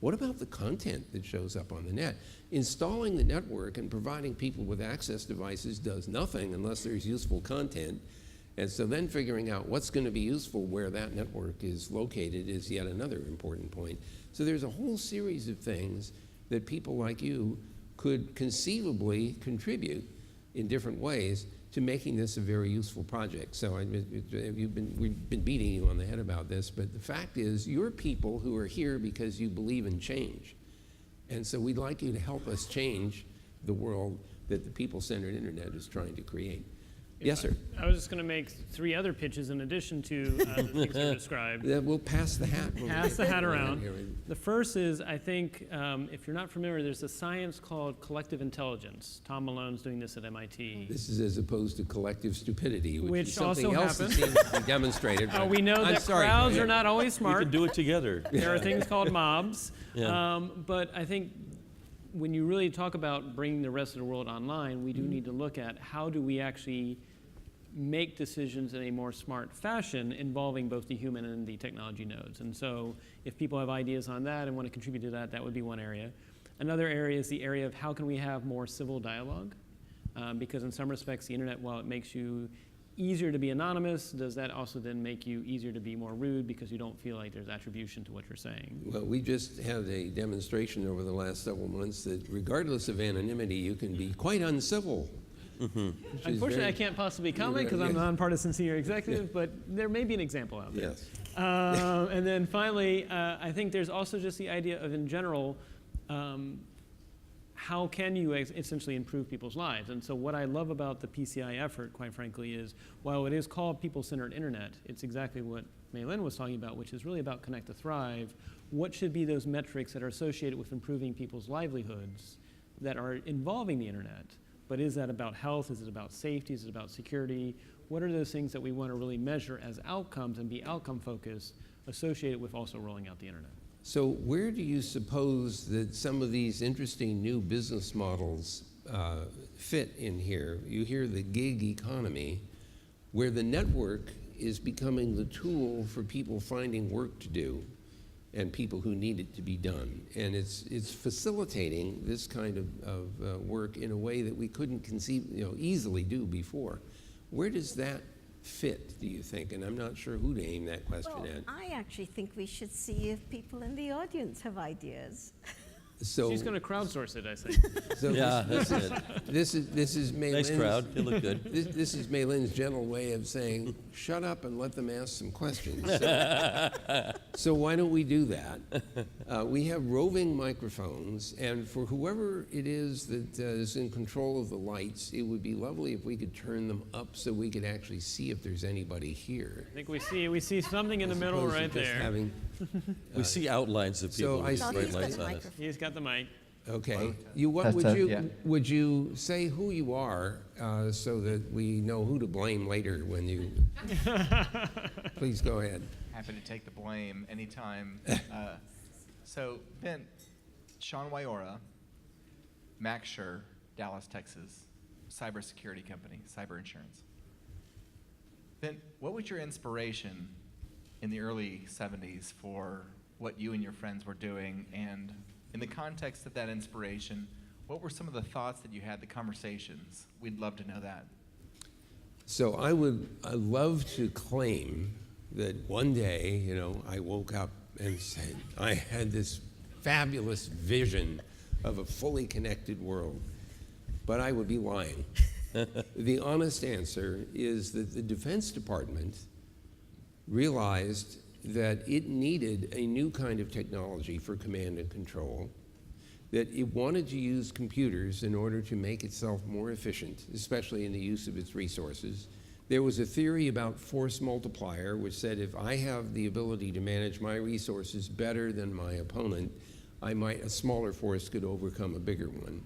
What about the content that shows up on the net? Installing the network and providing people with access devices does nothing unless there's useful content. And so then figuring out what's going to be useful where that network is located is yet another important point. So there's a whole series of things that people like you could conceivably contribute in different ways to making this a very useful project. So we've been beating you on the head about this, but the fact is you're people who are here because you believe in change. And so we'd like you to help us change the world that the people-centered internet is trying to create. Yes, sir. I was just going to make 3 other pitches in addition to the things you described. We'll pass the hat. Pass the hat around. The first is, I think, if you're not familiar, there's a science called collective intelligence. Tom Malone's doing this at MIT. This is as opposed to collective stupidity, which is something also else happens. that seems to be demonstrated. We know that crowds are not always smart. We can do it together. There are things called mobs. Yeah. But I think when you really talk about bringing the rest of the world online, we do need to look at how do we actually make decisions in a more smart fashion involving both the human and the technology nodes. And so if people have ideas on that and want to contribute to that, that would be one area. Another area is the area of how can we have more civil dialogue? Because in some respects, the internet, while it makes you easier to be anonymous, does that also then make you easier to be more rude because you don't feel like there's attribution to what you're saying? Well, we just had a demonstration over the last several months that regardless of anonymity, you can be quite uncivil. Unfortunately, I can't possibly comment because I'm a nonpartisan senior executive, but there may be an example out there. Yes. And then finally, I think there's also just the idea of, in general, how can you essentially improve people's lives? And so what I love about the PCI effort, quite frankly, is while it is called People-Centered Internet, it's exactly what Mei Lin was talking about, which is really about Connect to Thrive. What should be those metrics that are associated with improving people's livelihoods that are involving the internet? But is that about health? Is it about safety? Is it about security? What are those things that we want to really measure as outcomes and be outcome focused associated with also rolling out the internet? So where do you suppose that some of these interesting new business models fit in here? You hear the gig economy, where the network is becoming the tool for people finding work to do and people who need it to be done. And it's facilitating this kind of work in a way that we couldn't easily do before. Where does that fit, do you think? And I'm not sure who to aim that question at. I actually think we should see if people in the audience have ideas. So she's going to crowdsource it, I think. So Yeah, that's it. This is Mei Nice Lin's, crowd. You look good. This is Mei Lin's gentle way of saying, shut up and let them ask some questions. So why don't we do that? We have roving microphones, and for whoever it is that is in control of the lights, it would be lovely if we could turn them up so we could actually see if there's anybody here. I think we see something in the middle Opposed to right just there. having- We see outlines of people So with I bright He's got lights the on it. microphone. He's got the mic. Okay. Would you say who you are so that we know who to blame later when you? Please go ahead. Happy to take the blame anytime. So, Vint, Sean Wyora, Max Schur, Dallas, Texas, cybersecurity company, cyber insurance. Vint, what was your inspiration in the early 70s for what you and your friends were doing? And in the context of that inspiration, what were some of the thoughts that you had, the conversations? We'd love to know that. So I love to claim that one day, I woke up and said, I had this fabulous vision of a fully connected world, but I would be lying. The honest answer is that the Defense Department realized that it needed a new kind of technology for command and control, that it wanted to use computers in order to make itself more efficient, especially in the use of its resources. There was a theory about force multiplier, which said if I have the ability to manage my resources better than my opponent, a smaller force could overcome a bigger one.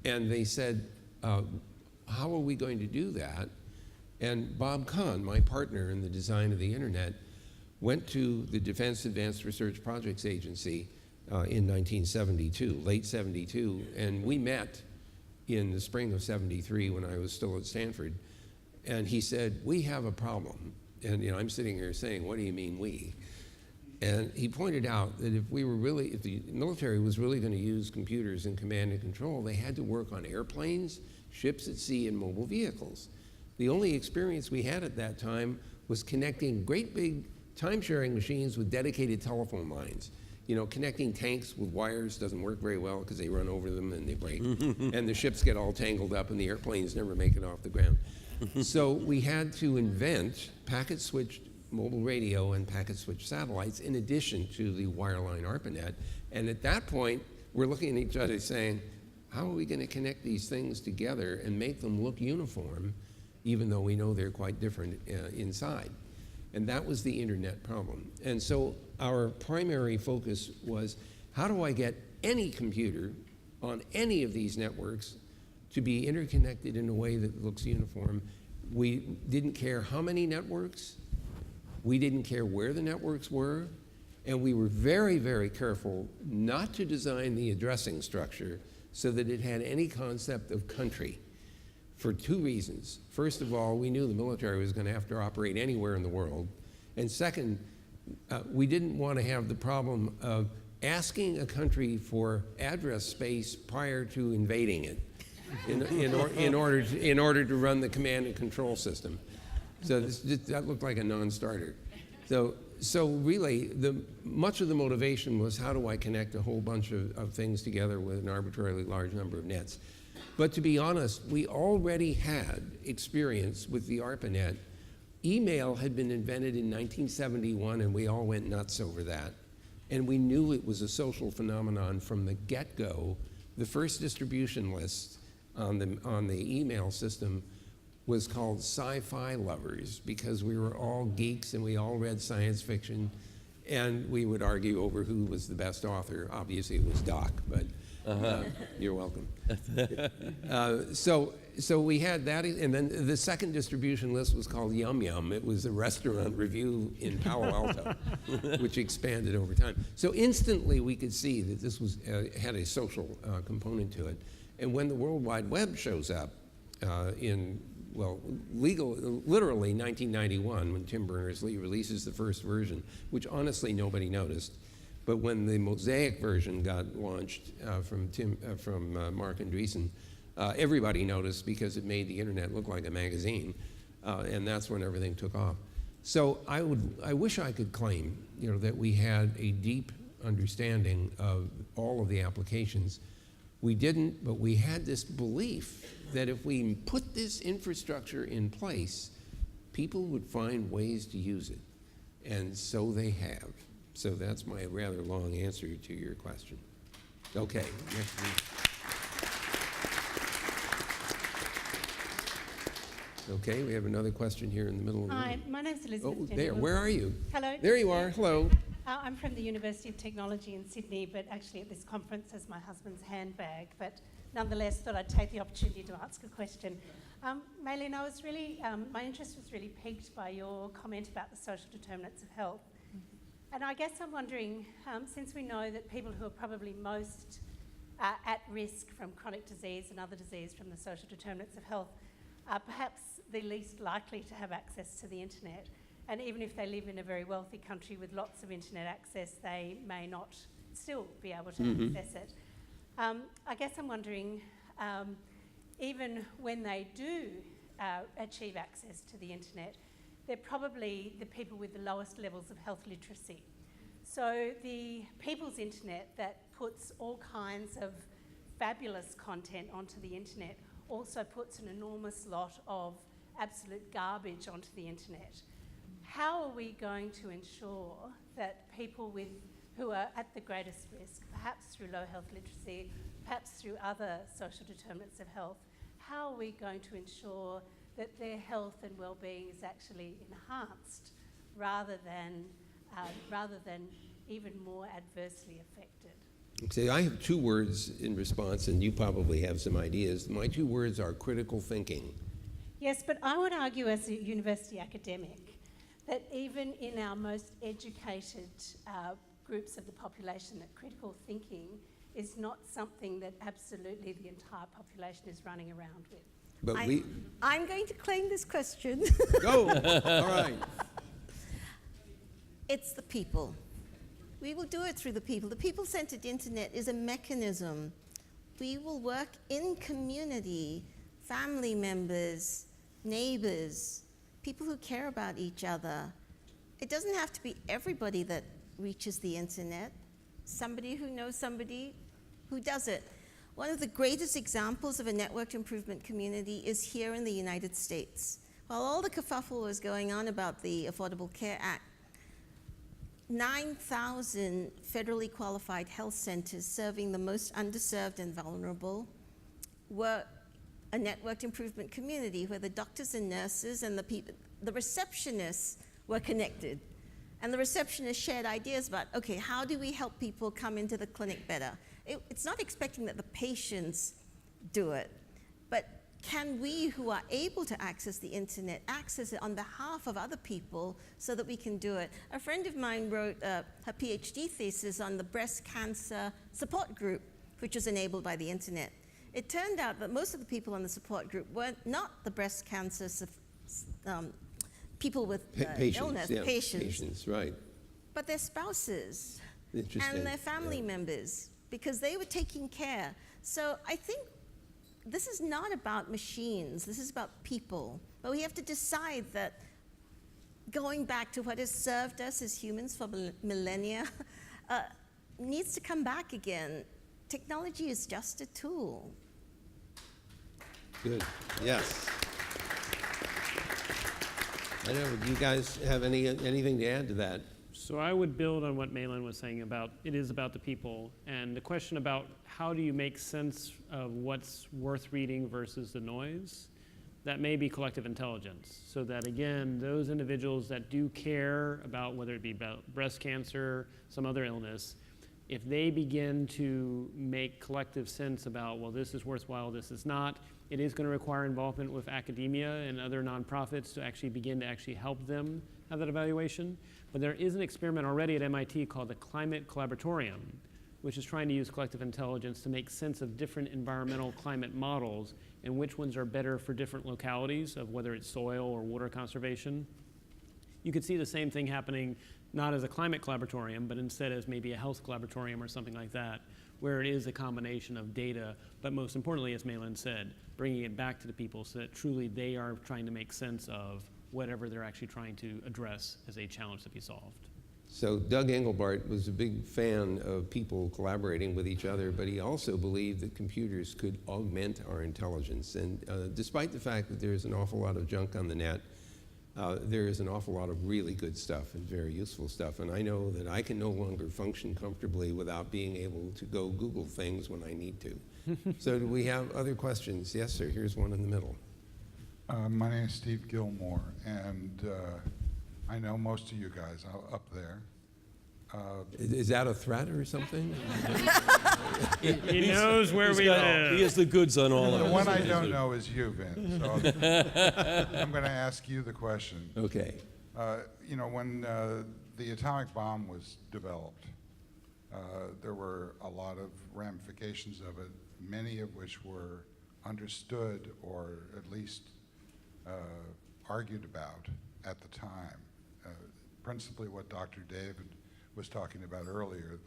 And they said, how are we going to do that? And Bob Kahn, my partner in the design of the internet, went to the Defense Advanced Research Projects Agency in 1972, late 72, and we met in the spring of 73 when I was still at Stanford. And he said, we have a problem. And I'm sitting here saying, what do you mean we? And he pointed out that if the military was really going to use computers in command and control, they had to work on airplanes, ships at sea, and mobile vehicles. The only experience we had at that time was connecting great big time-sharing machines with dedicated telephone lines. Connecting tanks with wires doesn't work very well because they run over them and they break. And the ships get all tangled up and the airplanes never make it off the ground. So we had to invent packet-switched mobile radio and packet-switched satellites in addition to the wireline ARPANET. And at that point, we're looking at each other saying, how are we going to connect these things together and make them look uniform, even though we know they're quite different inside? And that was the internet problem. And so our primary focus was, how do I get any computer on any of these networks to be interconnected in a way that looks uniform? We didn't care how many networks. We didn't care where the networks were. And we were very, very careful not to design the addressing structure so that it had any concept of country for two reasons. First of all, we knew the military was going to have to operate anywhere in the world. And second, we didn't want to have the problem of asking a country for address space prior to invading it in order to run the command and control system. So that looked like a non-starter. So really, much of the motivation was, how do I connect a whole bunch of things together with an arbitrarily large number of nets? But to be honest, we already had experience with the ARPANET. Email had been invented in 1971, and we all went nuts over that. And we knew it was a social phenomenon from the get-go. The first distribution list on the email system was called Sci-Fi Lovers, because we were all geeks and we all read science fiction, and we would argue over who was the best author. Obviously it was Doc, but you're welcome. So we had that, and then the second distribution list was called Yum Yum. It was a restaurant review in Palo Alto, which expanded over time. So instantly we could see that this was had a social component to it. And when the World Wide Web shows up literally 1991, when Tim Berners-Lee releases the first version, which honestly nobody noticed. But when the Mosaic version got launched from Mark Andreessen, everybody noticed, because it made the internet look like a magazine, and that's when everything took off. So I wish I could claim, that we had a deep understanding of all of the applications. We didn't, but we had this belief that if we put this infrastructure in place, people would find ways to use it. And so they have. So that's my rather long answer to your question. Okay, next week. Okay, we have another question here in the middle of the room. Hi, my name's Elizabeth. Oh, there, where are you? Hello. There you are, hello. I'm from the University of Technology in Sydney, but actually at this conference as my husband's handbag. But nonetheless, thought I'd take the opportunity to ask a question. Mei Lin, I was really, my interest was really piqued by your comment about the social determinants of health. And I guess I'm wondering, since we know that people who are probably most at risk from chronic disease and other disease from the social determinants of health are perhaps the least likely to have access to the internet. And even if they live in a very wealthy country with lots of internet access, they may not still be able to access it. I guess I'm wondering, even when they do achieve access to the internet, they're probably the people with the lowest levels of health literacy. So the people's internet that puts all kinds of fabulous content onto the internet also puts an enormous lot of absolute garbage onto the internet. How are we going to ensure that people who are at the greatest risk, perhaps through low health literacy, perhaps through other social determinants of health, how are we going to ensure that their health and well-being is actually enhanced rather than even more adversely affected? See, I have two words in response, and you probably have some ideas. My two words are critical thinking. Yes, but I would argue as a university academic that even in our most educated groups of the population, that critical thinking is not something that absolutely the entire population is running around with. But I'm going to claim this question. Go! All right. It's the people. We will do it through the people. The people-centered internet is a mechanism. We will work in community, family members, neighbors, people who care about each other. It doesn't have to be everybody that reaches the internet. Somebody who knows somebody who does it. One of the greatest examples of a networked improvement community is here in the United States. While all the kerfuffle was going on about the Affordable Care Act, 9,000 federally qualified health centers serving the most underserved and vulnerable were a networked improvement community where the doctors and nurses and the receptionists were connected. And the receptionists shared ideas about, okay, how do we help people come into the clinic better? It's not expecting that the patients do it, but can we who are able to access the internet access it on behalf of other people so that we can do it? A friend of mine wrote her PhD thesis on the breast cancer support group, which was enabled by the internet. It turned out that most of the people on the support group were not the breast cancer people with illness, patients, right. but their spouses Interesting. and their family members, because they were taking care. So I think this is not about machines, this is about people. But we have to decide that going back to what has served us as humans for millennia needs to come back again. Technology is just a tool. Good. Yes. I know. Do you guys have anything to add to that? So I would build on what Mei Lin was saying about it is about the people, and the question about how do you make sense of what's worth reading versus the noise, that may be collective intelligence. So that again, those individuals that do care about whether it be about breast cancer, some other illness, if they begin to make collective sense about, well, this is worthwhile, this is not, it is going to require involvement with academia and other nonprofits to actually begin to actually help them have that evaluation. But there is an experiment already at MIT called the Climate Collaboratorium, which is trying to use collective intelligence to make sense of different environmental climate models and which ones are better for different localities of whether it's soil or water conservation. You could see the same thing happening not as a climate collaboratorium, but instead as maybe a health collaboratorium or something like that, where it is a combination of data, but most importantly, as Mei Lin said, bringing it back to the people so that truly they are trying to make sense of whatever they're actually trying to address as a challenge to be solved. So Doug Engelbart was a big fan of people collaborating with each other, but he also believed that computers could augment our intelligence. And despite the fact that there's an awful lot of junk on the net, there is an awful lot of really good stuff and very useful stuff. And I know that I can no longer function comfortably without being able to go Google things when I need to. So do we have other questions? Yes, sir. Here's one in the middle. My name is Steve Gilmore, and I know most of you guys up there. Is that a threat or something? He knows where we live. He has the goods on all of us. The one I don't know is you, Vint. So I'm going to ask you the question. Okay. You know, when the atomic bomb was developed, there were a lot of ramifications of it, many of which were understood or at least argued about at the time. Principally what Dr. David was talking about earlier,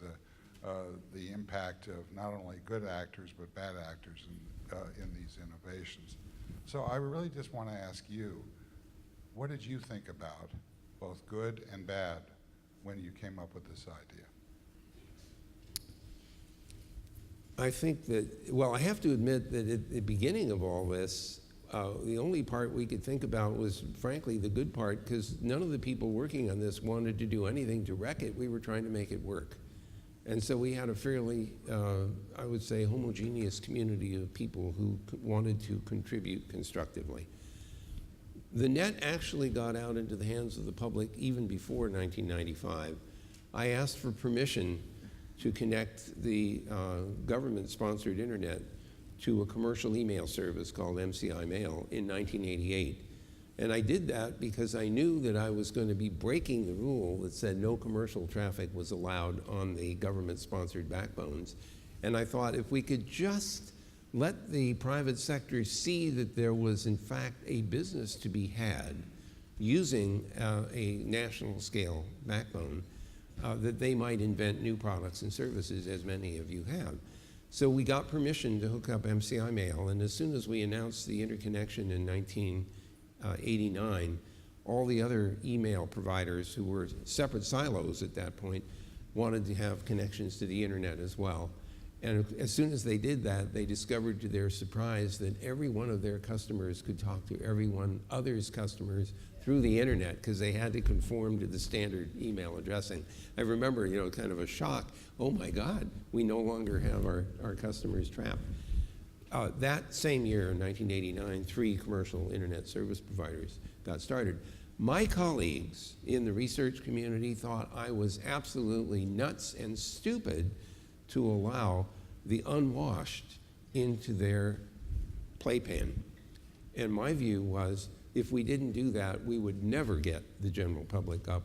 the impact of not only good actors but bad actors in these innovations. So I really just want to ask you, what did you think about, both good and bad, when you came up with this idea? I think that, well, I have to admit that at the beginning of all this, the only part we could think about was, frankly, the good part, because none of the people working on this wanted to do anything to wreck it. We were trying to make it work. And so we had a fairly, I would say, homogeneous community of people who wanted to contribute constructively. The net actually got out into the hands of the public even before 1995. I asked for permission to connect the government-sponsored internet to a commercial email service called MCI Mail in 1988. And I did that because I knew that I was going to be breaking the rule that said no commercial traffic was allowed on the government-sponsored backbones. And I thought if we could just let the private sector see that there was in fact a business to be had using a national scale backbone, that they might invent new products and services, as many of you have. So we got permission to hook up MCI Mail, and as soon as we announced the interconnection in 1989, all the other email providers who were separate silos at that point wanted to have connections to the internet as well. And as soon as they did that, they discovered to their surprise that every one of their customers could talk to every one other's customers through the internet because they had to conform to the standard email addressing. I remember, you know, kind of a shock. Oh my God, we no longer have our customers trapped. That same year, in 1989, 3 commercial internet service providers got started. My colleagues in the research community thought I was absolutely nuts and stupid to allow the unwashed into their playpen. And my view was, if we didn't do that, we would never get the general public up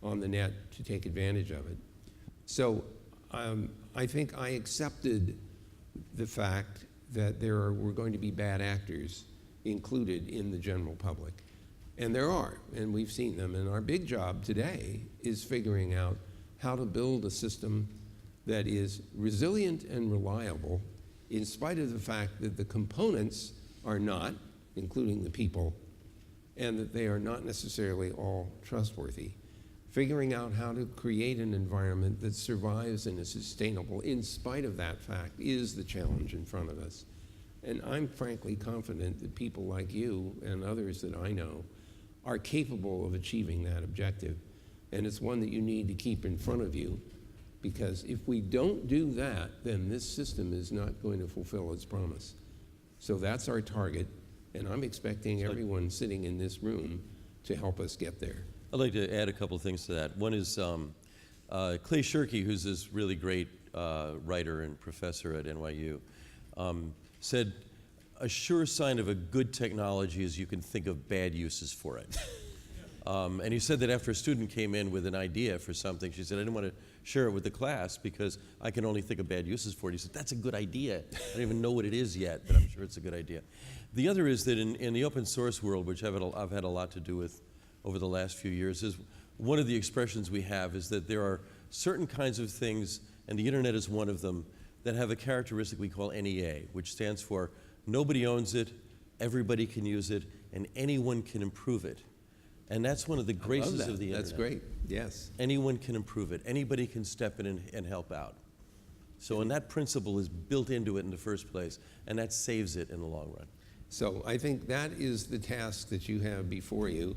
on the net to take advantage of it. So I think I accepted the fact that were going to be bad actors included in the general public. And there are, and we've seen them. And our big job today is figuring out how to build a system that is resilient and reliable in spite of the fact that the components are not, including the people, and that they are not necessarily all trustworthy. Figuring out how to create an environment that survives and is sustainable in spite of that fact is the challenge in front of us. And I'm frankly confident that people like you and others that I know are capable of achieving that objective. And it's one that you need to keep in front of you, because if we don't do that, then this system is not going to fulfill its promise. So that's our target, and I'm expecting everyone sitting in this room to help us get there. I'd like to add a couple of things to that. One is Clay Shirky, who's this really great writer and professor at NYU, said, a sure sign of a good technology is you can think of bad uses for it. And he said that after a student came in with an idea for something, she said, I didn't want to share it with the class because I can only think of bad uses for it. He said, that's a good idea. I don't even know what it is yet, but I'm sure it's a good idea. The other is that in the open source world, which I've had a lot to do with over the last few years, is one of the expressions we have is that there are certain kinds of things, and the internet is one of them, that have a characteristic we call NEA, which stands for nobody owns it, everybody can use it, and anyone can improve it. And that's one of the graces of the internet. That's great, yes. Anyone can improve it. Anybody can step in and help out. So, and that principle is built into it in the first place, and that saves it in the long run. So I think that is the task that you have before you.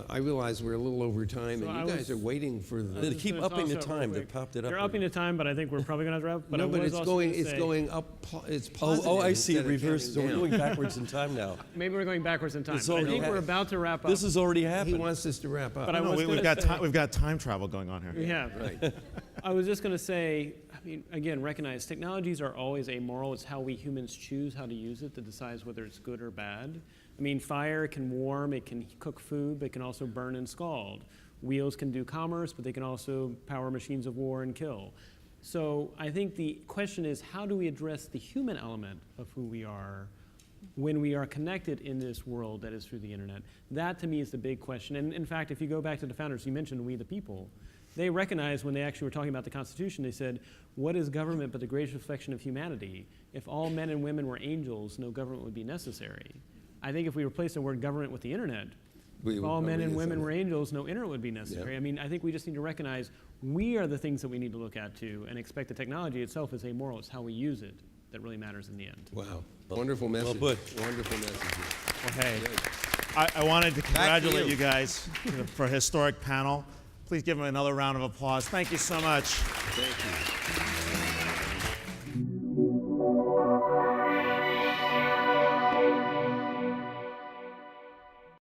I realize we're a little over time, and you guys are waiting for the... They keep upping the time. They popped it up. They're upping the time, but I think we're probably going to wrap. But no, but it's going up. It's positive. Oh, I see. It reversed. So we're going backwards in time now. Maybe we're going backwards in time. It's I think we're about to wrap up. This has already happened. He wants us to wrap up. But we've got time travel going on here. Yeah, right. I was just going to say, I mean, again, recognize technologies are always amoral. It's how we humans choose how to use it that decides whether it's good or bad. I mean, fire can warm, it can cook food, but it can also burn and scald. Wheels can do commerce, but they can also power machines of war and kill. So I think the question is, how do we address the human element of who we are when we are connected in this world that is through the internet? That, to me, is the big question. And in fact, if you go back to the founders, you mentioned we the people. They recognized when they actually were talking about the Constitution, they said, what is government but the greatest reflection of humanity? If all men and women were angels, no government would be necessary. I think if we replace the word government with the internet, if all men and women were angels, no internet would be necessary. Yep. I mean, I think we just need to recognize we are the things that we need to look at too, and expect the technology itself is amoral. It's how we use it that really matters in the end. Wow. Wonderful message. Well put. Wonderful message. Well, hey, I wanted to congratulate you guys for a historic panel. Please give them another round of applause. Thank you so much. Thank you.